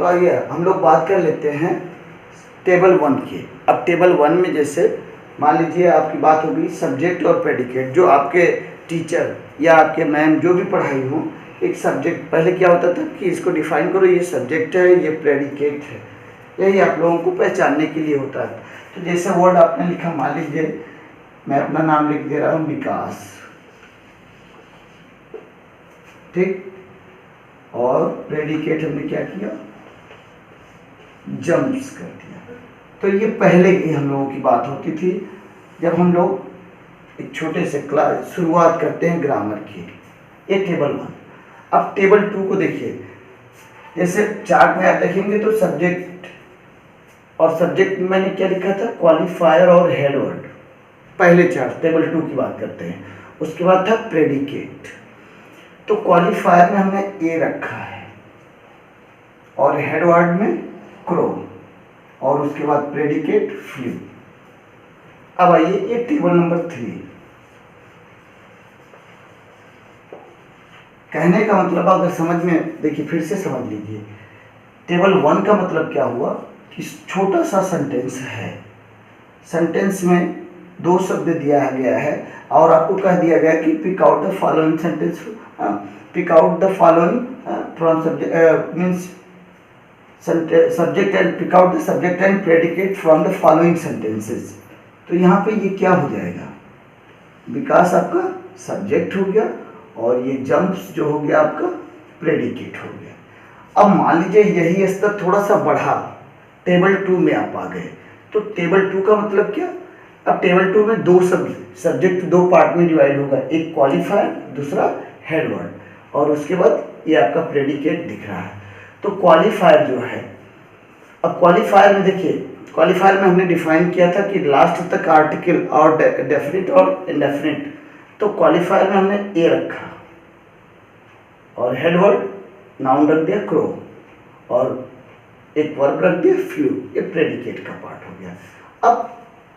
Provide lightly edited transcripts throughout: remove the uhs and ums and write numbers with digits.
तो आइए हम लोग बात कर लेते हैं टेबल 1 की। अब टेबल 1 में जैसे मान लीजिए आपकी बात होगी सब्जेक्ट और प्रेडिकेट, जो आपके टीचर या आपके मैम जो भी पढ़ाई हो, एक सब्जेक्ट पहले क्या होता था कि इसको डिफाइन करो, ये सब्जेक्ट है, ये प्रेडिकेट है, यही आप लोगों को पहचानने के लिए होता है। तो जैसे वर्ड आपने लिखा, मान लीजिए मैं अपना नाम लिख दे रहा हूँ विकास, ठीक, और प्रेडिकेट हमने क्या किया, जंप्स कर दिया। तो ये पहले की हम लोगों की बात होती थी जब हम लोग एक छोटे से क्लास शुरुआत करते हैं ग्रामर की। ये टेबल 1। अब टेबल 2 को देखिए, जैसे चार्ट में आप देखेंगे तो सब्जेक्ट, और सब्जेक्ट में मैंने क्या लिखा था, क्वालिफायर और हेड वर्ड। पहले चार्ट टेबल 2 की बात करते हैं। उसके बाद था प्रेडिकेट। तो क्वालिफायर में हमने ए रखा है और हेड वर्ड में क्रो, और उसके बाद प्रेडिकेट फ्लू। अब आइए ये टेबल नंबर 3। कहने का मतलब अगर समझ में, देखिए फिर से समझ लीजिए, टेबल 1 का मतलब क्या हुआ कि छोटा सा सेंटेंस है, सेंटेंस में 2 शब्द दिया गया है और आपको कह दिया गया कि pick out the following sentence, pick out the following from subject means subject and pick out the subject and predicate from the following sentences. तो यहाँ पे ये क्या हो जाएगा, विकास आपका सब्जेक्ट हो गया और ये जंप्स जो हो गया आपका प्रेडिकेट हो गया। अब मान लीजिए यही स्तर थोड़ा सा बढ़ा, टेबल 2 में आप आ गए। तो टेबल 2 का मतलब क्या, अब टेबल 2 में 2 सब्जेक्ट 2 पार्ट में डिवाइड होगा, एक क्वालिफायर, दूसरा हेड वर्ड, और उसके बाद ये आपका प्रेडिकेट दिख रहा है। तो क्वालिफायर जो है, अब क्वालिफायर में देखिए, क्वालिफायर में हमने डिफाइन किया था कि लास्ट तक आर्टिकल और डेफिनिट और इंडेफिनिट। तो क्वालिफायर में हमने ए रखा और हेड वर्ड नाउन रख दिया क्रो, और एक वर्ब रख दिया फ्लू। ये प्रेडिकेट का पार्ट हो गया। अब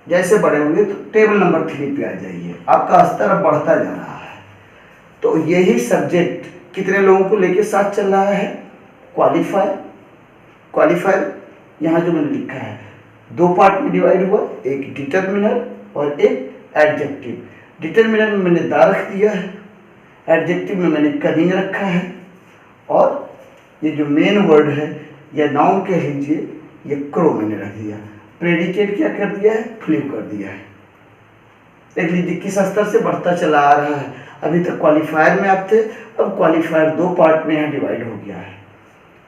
जैसे बड़े होंगे तो टेबल नंबर 3 पे आ जाइए, आपका स्तर अब बढ़ता जा रहा है। तो यही सब्जेक्ट कितने लोगों को लेके साथ चल रहा है, क्वालिफायर। क्वालिफायर यहाँ जो मैंने लिखा है 2 पार्ट में डिवाइड हुआ, एक डिटरमिनर और एक एडजेक्टिव। डिटरमिनर में मैंने दा रख दिया है, एडजेक्टिव में मैंने कनिंग रखा है, और ये जो मेन वर्ड है या नाउन कह लीजिए, ये क्रो मैंने रख दिया। प्रेडिकेट क्या कर दिया है, फ्लू कर दिया है। देख लीजिए किस स्तर से बढ़ता चला आ रहा है। अभी तक क्वालिफायर में आप थे, अब क्वालिफायर 2 पार्ट में यहाँ डिवाइड हो गया है,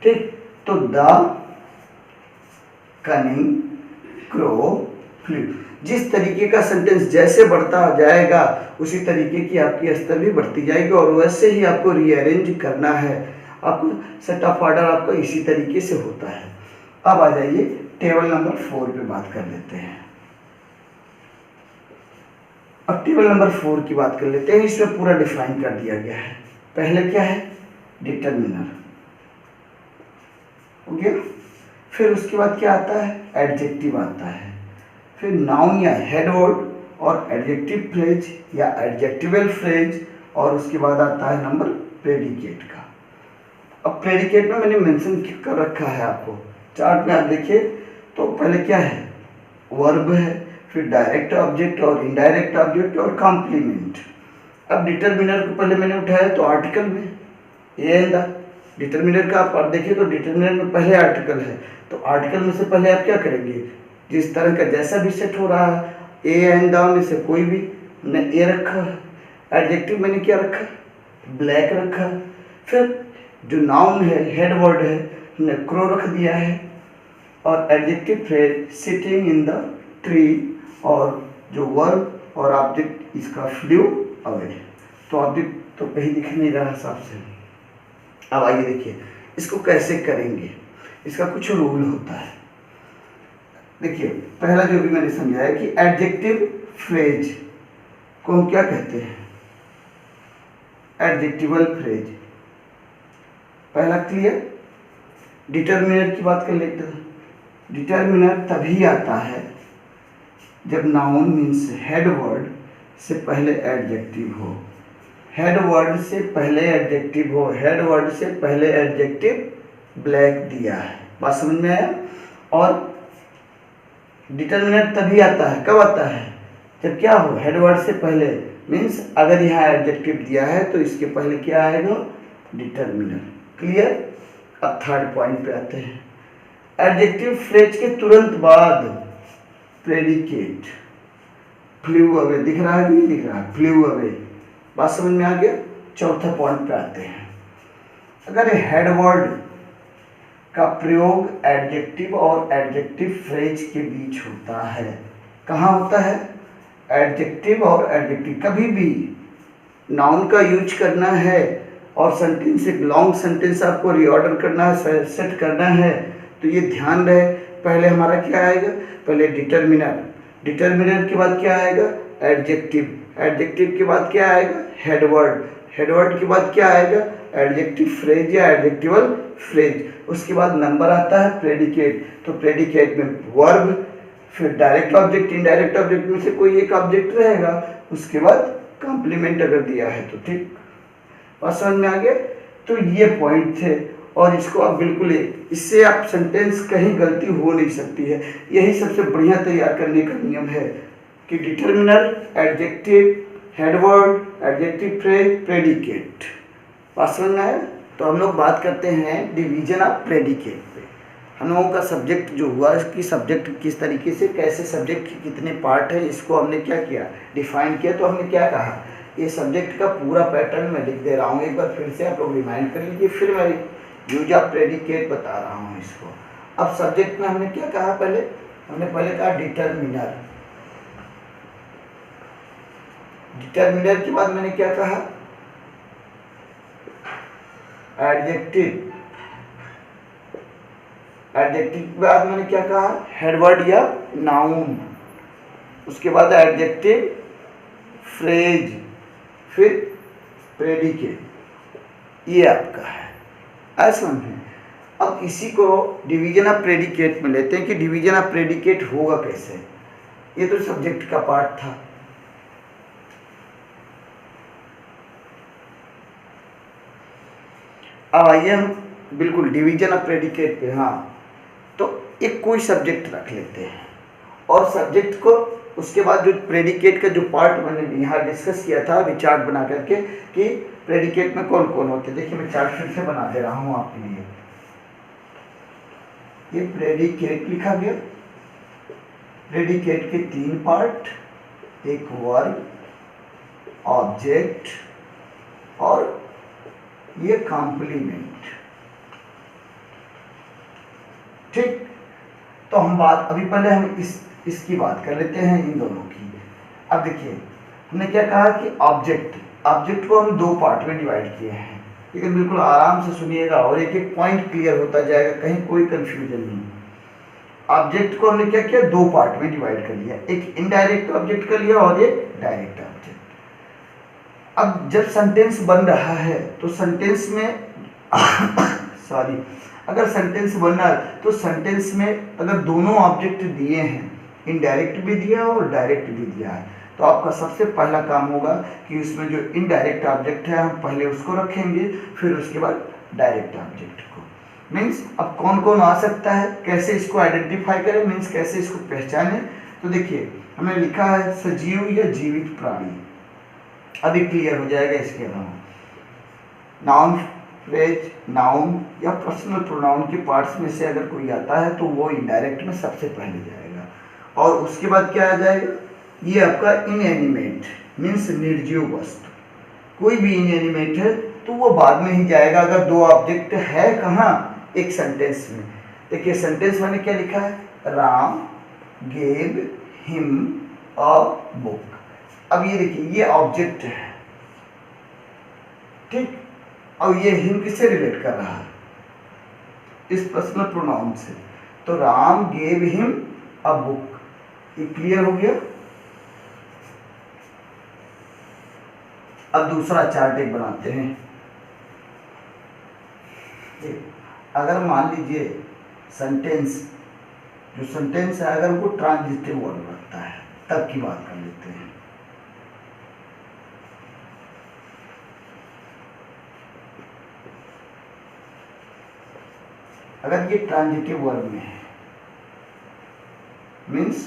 ठीक। तो द, कनिंग, क्रो, फ्लू, जिस तरीके का सेंटेंस जैसे बढ़ता जाएगा उसी तरीके की आपकी स्तर भी बढ़ती जाएगी, और वैसे ही आपको रीअरेंज करना है, आपको सेट ऑफ ऑर्डर आपका इसी तरीके से होता है। अब आ जाइए टेबल नंबर 4 पे बात कर लेते हैं। अब टेबल नंबर 4 की बात कर लेते हैं। इसमें पूरा डिफाइन कर दिया गया है। पहले क्या है, डिटरमिनर हो गया, फिर उसके बाद क्या आता है, एडजेक्टिव आता है, फिर नाउन या हेड वर्ड और एडजेक्टिव फ्रेज या एडजेक्टिवल फ्रेज, और उसके बाद आता है नंबर प्रेडिकेट का। अब प्रेडिकेट में मैंने मेंशन कर रखा है आपको, चार्ट में आप देखिए तो पहले क्या है, वर्ब है, फिर डायरेक्ट ऑब्जेक्ट और इनडायरेक्ट ऑब्जेक्ट और कॉम्प्लीमेंट। अब डिटरमिनर को पहले मैंने उठाया तो आर्टिकल में ए एंड द, डिटरमिनर का आप देखिए तो डिटरमिनर में पहले आर्टिकल है, तो आर्टिकल में से पहले आप क्या करेंगे, जिस तरह का जैसा भी सेट हो रहा है, ए एंड द में से कोई भी, हमने ए रखा है। एडजेक्टिव मैंने क्या रखा, ब्लैक रखा। फिर जो नाउन है, हेड वर्ड है, हमने क्रो रख दिया है, और adjective phrase sitting in the tree, और जो वर्ब और ऑब्जेक्ट इसका फ्लू अवे। तो ऑब्जेक्ट तो कहीं दिख नहीं रहा हिसाब से। अब आइए देखिए इसको कैसे करेंगे, इसका कुछ रूल होता है। देखिए पहला जो भी मैंने समझाया कि एडजेक्टिव फ्रेज को हम क्या कहते हैं, एडजेक्टिवल फ्रेज। पहला क्लियर। डिटरमिनर की बात कर लेते हैं। डिटरमिनर तभी आता है जब नाउन मीन्स हेड वर्ड से पहले एडजेक्टिव हो, हेड वर्ड से पहले एडजेक्टिव हो, हेड वर्ड से पहले एडजेक्टिव ब्लैक दिया है। बात समझ में आया। और डिटर्मिनेंट तभी आता है, कब आता है, जब क्या हो, हेडवर्ड से पहले, मीन्स अगर यहाँ एडजेक्टिव दिया है तो इसके पहले क्या आएगा, डिटर्मिनर। क्लियर। अब थर्ड पॉइंट पे आते हैं। एडजेक्टिव फ्रेज के तुरंत बाद प्रेडिकेट। फ्लू अवे दिख रहा है कि नहीं दिख रहा है, फ्लू अवे। बात समझ में आ गया। चौथा पॉइंट पे आते हैं। अगर हेडवर्ड का प्रयोग एडजेक्टिव और एडजेक्टिव फ्रेज के बीच होता है, कहाँ होता है, एडजेक्टिव और एडजेक्टिव, कभी भी नाउन का यूज करना है और सेंटेंस, एक लॉन्ग सेंटेंस आपको रीऑर्डर करना है, सेट करना है, तो ये ध्यान रहे, पहले हमारा क्या आएगा, पहले डिटर्मिनर, डिटर्मिनर के बाद क्या आएगा, एडजेक्टिव, एडजेक्टिव के बाद क्या आएगा, हेडवर्ड, हेडवर्ड के बाद क्या आएगा, एडजेक्टिव फ्रेज या एडजेक्टिवल फ्रेज, उसके बाद नंबर आता है प्रेडिकेट, तो प्रेडिकेट में वर्ब, फिर डायरेक्ट ऑब्जेक्ट, इनडायरेक्ट ऑब्जेक्ट में से कोई एक ऑब्जेक्ट रहेगा, उसके बाद कॉम्प्लीमेंट अगर दिया है तो ठीक। बात समझ में आ गया। तो ये पॉइंट थे और इसको आप बिल्कुल, इससे आप सेंटेंस कहीं गलती हो नहीं सकती है। यही सबसे बढ़िया तैयार करने का नियम है कि determiner, adjective, headword, adjective phrase, predicate. बात समझ में आया। तो हम लोग बात करते हैं डिवीजन ऑफ प्रेडिकेट पे। हम लोगों का सब्जेक्ट जो हुआ कि सब्जेक्ट किस तरीके से, कैसे सब्जेक्ट के कितने पार्ट है, इसको हमने क्या किया, डिफाइन किया। तो हमने क्या कहा, ये सब्जेक्ट का पूरा पैटर्न मैं लिख दे रहा हूँ, एक बार फिर से आप लोग रिमाइंड कर लीजिए, फिर मैं यूज ऑफ प्रेडिकेट बता रहा हूँ इसको। अब सब्जेक्ट में हमने क्या कहा, हमने पहले कहा डिटर्मिनर, डिटर्मिनर के बाद मैंने क्या कहा, एडजेक्टिव, एडजेक्टिव के बाद मैंने क्या कहा, हेडवर्ड या नाउन, उसके बाद एडजेक्टिव, फ्रेज, फिर प्रेडिकेट, ये आपका है। ऐसा समझें। अब इसी को डिवीजन ऑफ प्रेडिकेट में लेते हैं कि डिवीजन ऑफ प्रेडिकेट होगा कैसे। ये तो सब्जेक्ट का पार्ट था। अब आइए हम बिल्कुल डिवीजन ऑफ प्रेडिकेट पे। हाँ, तो एक कोई सब्जेक्ट रख लेते हैं और सब्जेक्ट को, उसके बाद जो प्रेडिकेट का जो पार्ट मैंने यहाँ डिस्कस किया था अभी चार्ट बना करके कि प्रेडिकेट में कौन कौन होते हैं। देखिए मैं चार्ट फिर से बना दे रहा हूँ आपके लिए। ये प्रेडिकेट लिखा गया, प्रेडिकेट के 3 पार्ट, एक वर्ब, ऑब्जेक्ट और ये कॉम्प्लीमेंट। ठीक। तो हम बात अभी पहले हम इसकी बात कर लेते हैं, इन दोनों की। अब देखिए हमने क्या कहा कि ऑब्जेक्ट, ऑब्जेक्ट को हम 2 पार्ट में डिवाइड किए हैं, लेकिन बिल्कुल आराम से सुनिएगा और एक एक पॉइंट क्लियर होता जाएगा, कहीं कोई कंफ्यूजन नहीं। ऑब्जेक्ट को हमने क्या किया, 2 पार्ट में डिवाइड कर लिया, एक इनडायरेक्ट ऑब्जेक्ट कर लिया और एक डायरेक्ट ऑब्जेक्ट। अब जब सेंटेंस बन रहा है तो सेंटेंस में सॉरी, अगर सेंटेंस बनना है तो सेंटेंस में अगर दोनों ऑब्जेक्ट दिए हैं, इनडायरेक्ट भी दिया है और डायरेक्ट भी दिया है, तो आपका सबसे पहला काम होगा कि उसमें जो इनडायरेक्ट ऑब्जेक्ट है हम पहले उसको रखेंगे, फिर उसके बाद डायरेक्ट ऑब्जेक्ट को। मीन्स अब कौन कौन आ सकता है, कैसे इसको आइडेंटिफाई करें, मीन्स कैसे इसको पहचानें। तो देखिए हमने लिखा है सजीव या जीवित प्राणी, अभी क्लियर हो जाएगा इसके अलावा। नाउन, फ्रेज, नाउन या पर्सनल प्रोनाउन के पार्ट्स में से अगर कोई आता है तो वो इनडायरेक्ट में सबसे पहले जाएगा, और उसके बाद क्या आ जाएगा, ये आपका इनएनिमेट मीन्स निर्जीव वस्तु, कोई भी इनएनिमेट है तो वो बाद में ही जाएगा अगर 2 ऑब्जेक्ट है कहाँ, एक सेंटेंस में। देखिए सेंटेंस मैंने क्या लिखा है, Ram gave him a book. अब ये देखिए ये ऑब्जेक्ट है, ठीक, और ये हिम किससे रिलेट कर रहा है, इस पर्सनल प्रोनाउन से। तो Ram gave him a book, ये क्लियर हो गया। अब दूसरा चार्ट एक बनाते हैं। अगर मान लीजिए सेंटेंस, जो सेंटेंस है अगर वो ट्रांजिटिव वर्ब रखता है, तब की बात कर लेते हैं। अगर ये ट्रांजिटिव वर्ब में है मीन्स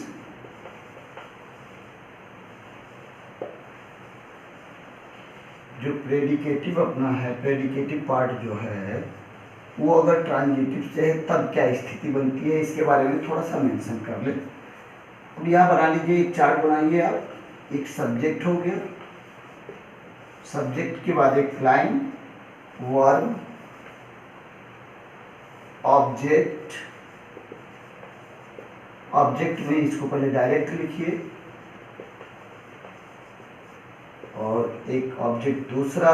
जो प्रेडिकेटिव अपना है, प्रेडिकेटिव पार्ट जो है वो अगर ट्रांजिटिव से है तब क्या स्थिति बनती है, इसके बारे में थोड़ा सा मेंशन कर ले। अब यहाँ बना लीजिए, एक चार्ट बनाइए आप। एक सब्जेक्ट हो गया, सब्जेक्ट के बाद एक लाइन, वर्ब, ऑब्जेक्ट, ऑब्जेक्ट में इसको पहले डायरेक्ट लिखिए और एक ऑब्जेक्ट दूसरा,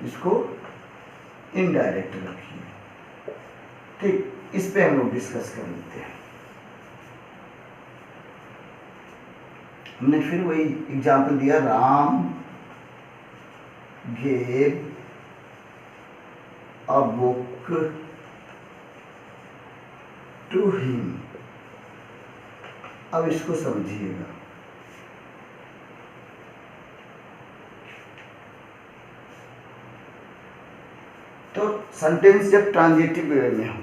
इसको इनडायरेक्ट रखिए। ठीक, इस पे हम लोग डिस्कस कर लेते हैं। हमने फिर वही एग्जाम्पल दिया, Ram gave a book to him. अब इसको समझिएगा। तो सेंटेंस जब ट्रांजिटिव वे में हो,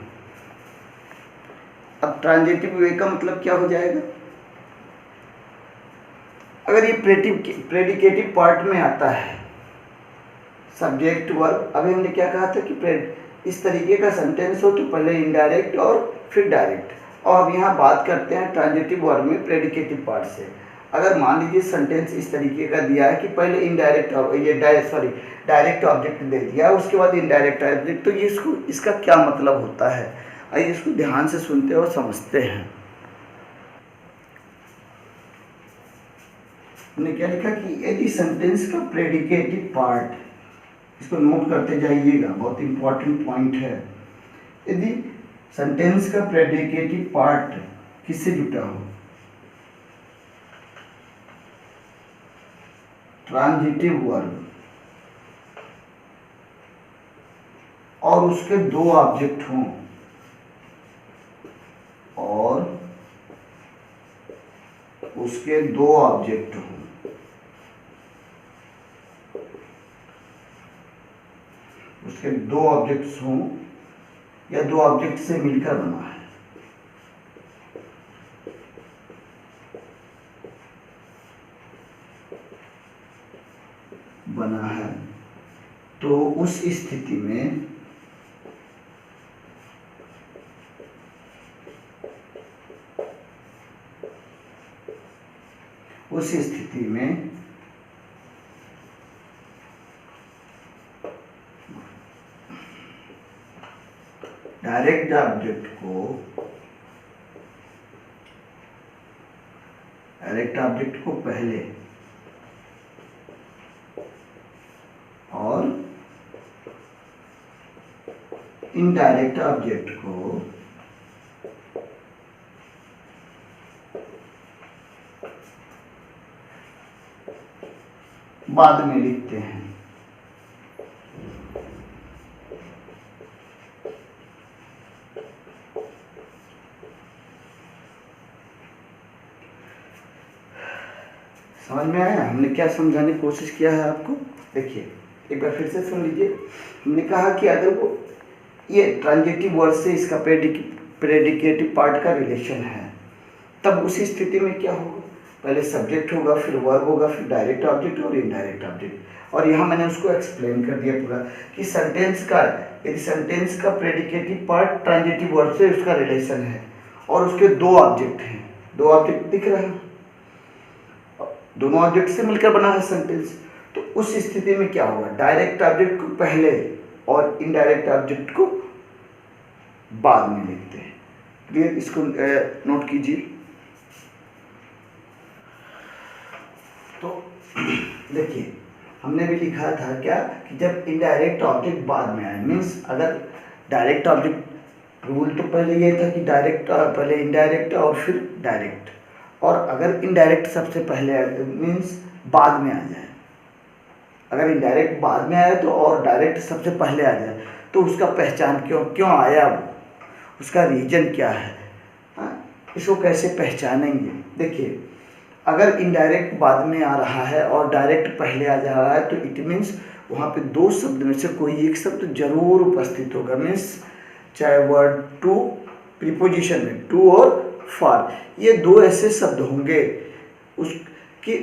अब ट्रांजिटिव वे का मतलब क्या हो जाएगा, अगर ये प्रेडिकेटिव पार्ट में आता है, सब्जेक्ट वर्ब, अभी हमने क्या कहा था कि इस तरीके का सेंटेंस हो तो पहले इनडायरेक्ट और फिर डायरेक्ट। और अब यहाँ बात करते हैं ट्रांजिटिव वर्ब में प्रेडिकेटिव पार्ट से। अगर मान लीजिए सेंटेंस इस तरीके का दिया है कि पहले इनडायरेक्ट डायरेक्ट ऑब्जेक्ट दे दिया, उसके बाद इनडायरेक्ट ऑब्जेक्ट, तो ये इसका क्या मतलब होता है, आइए इसको ध्यान से सुनते और समझते हैं। हमने क्या लिखा कि यदि सेंटेंस का प्रेडिकेटिव पार्ट, इसको नोट करते जाइएगा, बहुत इंपॉर्टेंट पॉइंट है। यदि सेंटेंस का प्रेडिकेटिव पार्ट किससे जुटा हो, ट्रांजिटिव वर्ब, और उसके दो ऑब्जेक्ट हों, और उसके दो ऑब्जेक्ट हों, उसके दो ऑब्जेक्ट्स हों या दो ऑब्जेक्ट से मिलकर बना है, तो उस स्थिति में डायरेक्ट ऑब्जेक्ट को पहले और इनडायरेक्ट ऑब्जेक्ट को बाद में लिखते हैं। समझ में आया हमने क्या समझाने की कोशिश किया है आपको? देखिए एक बार फिर से सुन लीजिए। हमने कहा कि अगर वो ये ट्रांजिटिव वर्ड से इसका प्रेडिकेटिव पार्ट का रिलेशन है, तब उसी स्थिति में क्या होगा, पहले सब्जेक्ट होगा, फिर वर्ब होगा, फिर डायरेक्ट ऑब्जेक्ट और इनडायरेक्ट ऑब्जेक्ट। और यहाँ मैंने उसको एक्सप्लेन कर दिया पूरा कि यदि सेंटेंस का प्रेडिकेटिव पार्ट ट्रांजिटिव वर्ड से उसका रिलेशन है और उसके दो ऑब्जेक्ट हैं, दो ऑब्जेक्ट दिख रहे हैं, दोनों ऑब्जेक्ट से मिलकर बना है सेंटेंस, तो उस स्थिति में क्या होगा, डायरेक्ट ऑब्जेक्ट को पहले और इनडायरेक्ट ऑब्जेक्ट को बाद में लिखते हैं। क्लियर? इसको नोट कीजिए। तो देखिए हमने भी लिखा था क्या कि जब इनडायरेक्ट ऑब्जेक्ट बाद में आए, मीन्स अगर डायरेक्ट ऑब्जेक्ट रूल तो पहले ये था कि पहले इनडायरेक्ट और फिर डायरेक्ट, और अगर इनडायरेक्ट सबसे पहले आए मीन्स बाद में आ जाए, अगर इनडायरेक्ट बाद में आया तो और डायरेक्ट सबसे पहले आ जाए, तो उसका पहचान क्यों आया, वो उसका रीजन क्या है, इसको कैसे पहचानेंगे? देखिए अगर इनडायरेक्ट बाद में आ रहा है और डायरेक्ट पहले आ जा रहा है तो इट मीन्स वहाँ पे दो शब्द में से कोई एक शब्द जरूर उपस्थित होगा। मीन्स चाहे वर्ड टू प्रीपोजिशन में टू और फॉर, ये दो ऐसे शब्द होंगे उसकी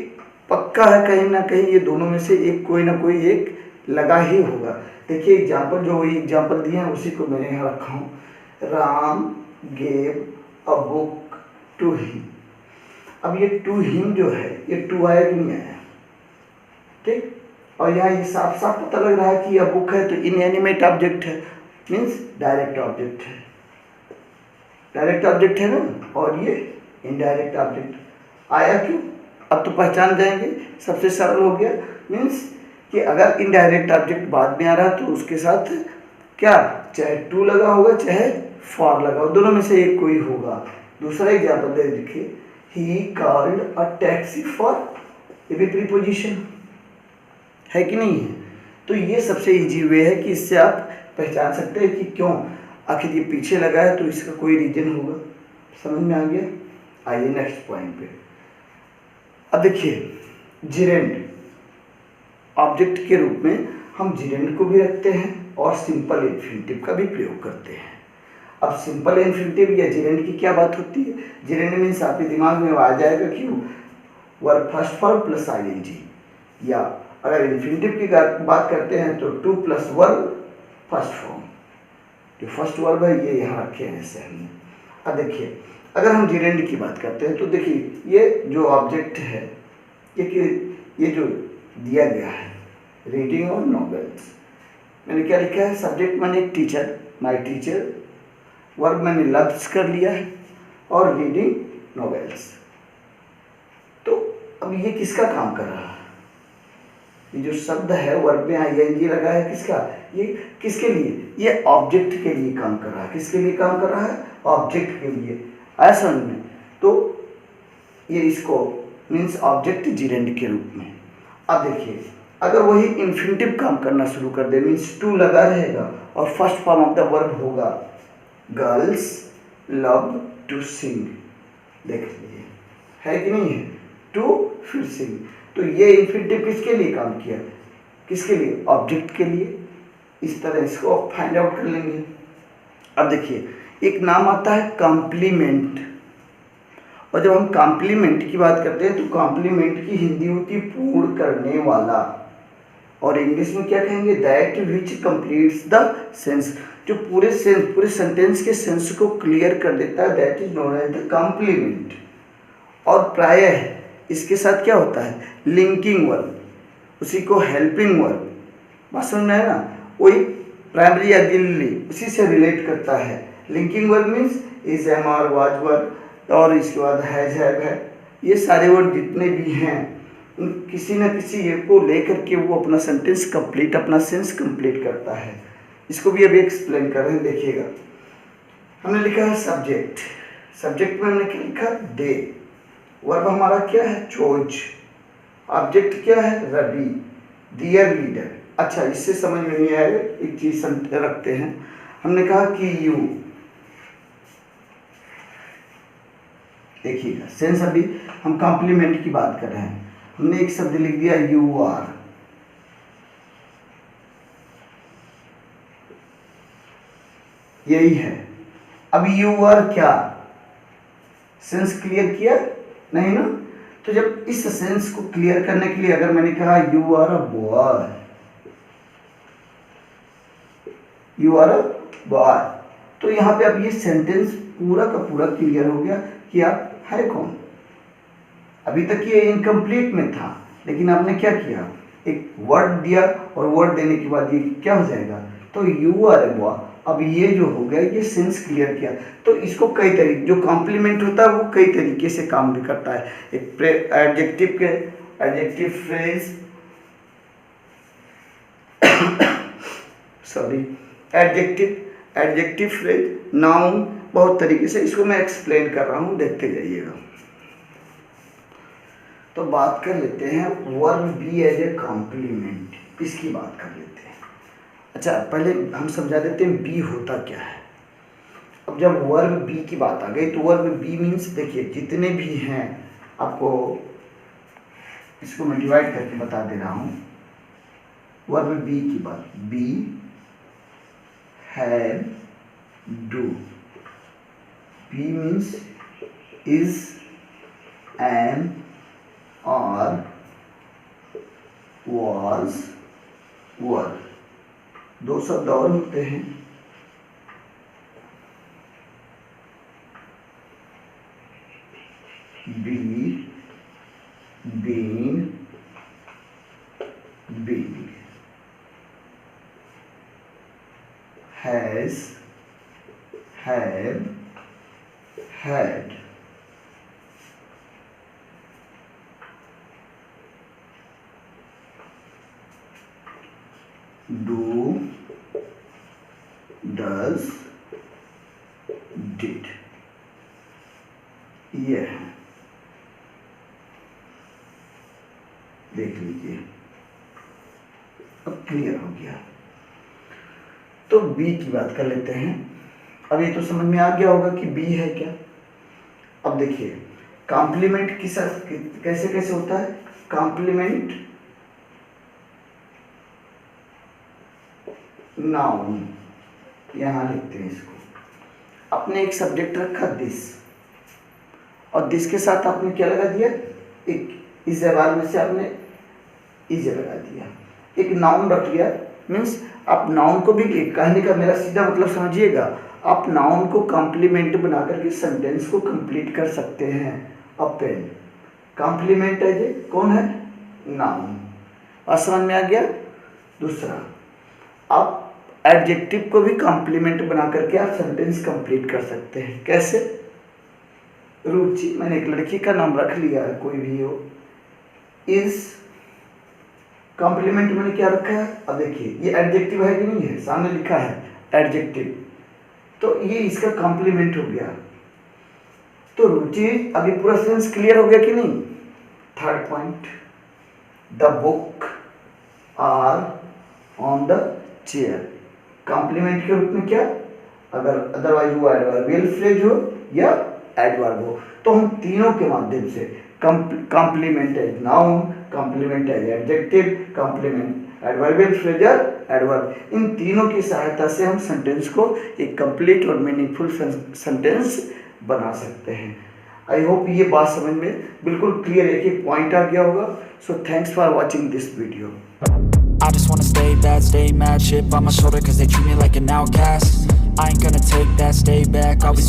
पक्का है कहीं ना कहीं ये दोनों में से एक कोई ना कोई एक लगा ही होगा। देखिए एग्जाम्पल, जो वही एग्जाम्पल दिए हैं उसी को मैंने यहाँ रखा हूँ। Ram gave a book to him. अब ये टू हिम जो है ये टू आया कि नहीं आया, ठीक। और यहाँ ये साफ साफ पता लग रहा है कि यह बुक है तो इनएनिमेट ऑब्जेक्ट है, मीन्स डायरेक्ट ऑब्जेक्ट है। डायरेक्ट ऑब्जेक्ट है ना, और ये इनडायरेक्ट ऑब्जेक्ट आया क्यों, अब तो पहचान जाएंगे, सबसे सरल हो गया। मीन्स कि अगर इनडायरेक्ट ऑब्जेक्ट बाद में आ रहा है तो उसके साथ क्या, चाहे टू लगा होगा चाहे फॉर लगा हो, दोनों में से एक कोई होगा। दूसरा एग्जाम्पल दे देखिए, he called a taxi for, ये भी प्रीपोजिशन है कि नहीं है। तो ये सबसे इजी वे है कि इससे आप पहचान सकते हैं कि क्यों आखिर ये पीछे लगा है, तो इसका कोई रीजन होगा। समझ में आ गया। आइए नेक्स्ट पॉइंट पे। अब देखिए जिरेंड ऑब्जेक्ट के रूप में हम जिरेंड को भी रखते हैं और सिंपल इन्फिनिटिव का भी प्रयोग करते हैं। अब सिंपल इन्फिनिटिव या जिरेंड की क्या बात होती है, जिरेंड मीन्स आपके दिमाग में आ जाएगा क्यों, verb first form plus ING, या अगर इन्फिनिटिव की बात करते हैं तो to plus verb first form. जो फर्स्ट वर्ब है ये यहाँ रखे हैं ऐसे हमने। अब देखिए अगर हम जिरेंड की बात करते हैं तो देखिए ये जो ऑब्जेक्ट है ये जो दिया गया है रीडिंग और नॉवेल्स, मैंने क्या लिखा है, सब्जेक्ट मैंने टीचर, माय टीचर, वर्ब मैंने लव्स कर लिया है और रीडिंग नॉवेल्स। तो अब ये किसका काम कर रहा है, ये जो शब्द है वर्ब में आईएनजी लगा है किसका, ये किसके लिए, ये ऑब्जेक्ट के लिए काम कर रहा है। किसके लिए काम कर रहा है, ऑब्जेक्ट के लिए। आया समझ में। तो ये इसको मीन्स ऑब्जेक्ट जिरेंड के रूप में। अब देखिए अगर वही इन्फिनिटिव काम करना शुरू कर दे, मीन्स टू लगा रहेगा और first form of the verb होगा गर्ल्स लव टू सिंग, देख लीजिए है कि नहीं है, टू फिर सिंग। तो ये इन्फिनिटिव किसके लिए काम किया, किसके लिए, ऑब्जेक्ट के लिए। इस तरह इसको फाइंड आउट कर लेंगे। अब देखिए एक नाम आता है कॉम्प्लीमेंट, और जब हम कॉम्प्लीमेंट की बात करते हैं तो कॉम्प्लीमेंट की हिंदी होती है पूर्ण करने वाला, और इंग्लिश में क्या कहेंगे, that which completes the sense, जो पूरे सेंटेंस के सेंस को क्लियर कर देता है, that is known as the complement. और प्रायः इसके साथ क्या होता है, लिंकिंग वर्ब, उसी को हेल्पिंग वर्ब, बात समझ में है ना, वही प्राइमरी ऑक्सिलरी उसी से रिलेट करता है। Linking verb means is, am, are, was, were, और इसके बाद हैज, हैव है, ये सारे वर्ड जितने भी हैं उन किसी न किसी एक को लेकर के वो अपना सेंटेंस कंप्लीट, अपना सेंस कंप्लीट करता है। इसको भी अभी एक्सप्लेन कर रहे हैं, देखिएगा। हमने लिखा है सब्जेक्ट, सब्जेक्ट में हमने क्या लिखा, डे, वर्ब हमारा क्या है, चोज, ऑब्जेक्ट क्या है, रवि, डियर रीडर। अच्छा इससे समझ में नहीं आएगा, एक चीज रखते हैं, हमने कहा कि यू, देखिएगा सेंस, अभी हम कॉम्प्लीमेंट की बात कर रहे हैं, हमने एक शब्द लिख दिया यू आर, यही है। अब यू आर क्या, सेंस क्लियर किया नहीं ना, तो जब इस सेंस को क्लियर करने के लिए अगर मैंने कहा you are a boy, you are a boy, तो यहाँ पे अब ये सेंटेंस पूरा का पूरा क्लियर हो गया कि आप है कौन। अभी तक ये इनकम्प्लीट में था, लेकिन आपने क्या किया, एक वर्ड दिया और वर्ड देने के बाद ये क्या हो जाएगा, तो यू आर ए बॉय। अब ये जो हो गया ये सेंस क्लियर किया। तो इसको कई तरीके, जो कॉम्प्लीमेंट होता है वो कई तरीके से काम भी करता है। एक एडजेक्टिव के adjective phrase sorry adjective phrase, noun, बहुत तरीके से इसको मैं एक्सप्लेन कर रहा हूँ, देखते जाइएगा। तो बात कर लेते हैं verb be as a complement, इसकी बात कर लेते हैं। अच्छा पहले हम समझा देते हैं बी होता क्या है। अब जब वर्ब बी की बात आ गई तो वर्ब बी मीन्स देखिए जितने भी हैं आपको इसको मैं डिवाइड करके बता दे रहा हूँ। वर्ब बी की बात, be had do, be means is am और was were, दो शब्द और होते हैं, be, been, being, has, have, had, do, does, did, ये है। देख लीजिए, अब क्लियर हो गया। तो बी की बात कर लेते हैं। अब ये तो समझ में आ गया होगा कि बी है क्या। अब देखिए कॉम्प्लीमेंट किस कैसे कैसे होता है। कॉम्प्लीमेंट नाउन, यहां लिखते हैं इसको। आपने एक सब्जेक्ट रखा दिस, और दिस के साथ आपने क्या लगा दिया, एक इस जबान में से आपने इज लगा दिया, एक नाउन रख लिया। मीन्स आप नाउन को भी, कहने का मेरा सीधा मतलब समझिएगा, आप नाउन को कॉम्प्लीमेंट बना करके सेंटेंस को कंप्लीट कर सकते हैं। अपेंड कॉम्प्लीमेंट है, ये कौन है, नाउन। और समझ में आ गया। दूसरा, आप एडजेक्टिव को भी कॉम्प्लीमेंट बना करके आप सेंटेंस कंप्लीट कर सकते हैं। कैसे, रुचि, मैंने एक लड़की का नाम रख लिया है, कोई भी हो, इज कॉम्प्लीमेंट मैंने क्या रखा है। अब देखिए ये एडजेक्टिव है कि नहीं है, सामने लिखा है एडजेक्टिव, तो ये इसका कॉम्प्लीमेंट हो गया। तो रुचि, अभी पूरा सेंस क्लियर हो गया कि नहीं। Third point, the book are on the chair, complement के रूप में क्या, अगर अदरवाइज वो एडवर्बियल फ्रेज हो या एडवर्ब हो, तो हम तीनों के माध्यम से complement as noun, complement as adjective, complement adverbial phrase, adverb, इन तीनों की सहायता से हम सेंटेंस को एक कंप्लीट और मीनिंगफुल सेंटेंस बना सकते हैं। आई होप ये बात समझ में बिल्कुल क्लियर, एक पॉइंट आ गया होगा। So thanks for watching this video. I just wanna stay bad, stay mad, chip on my shoulder cause they treat me like an outcast. I ain't gonna take that, stay back, I'll be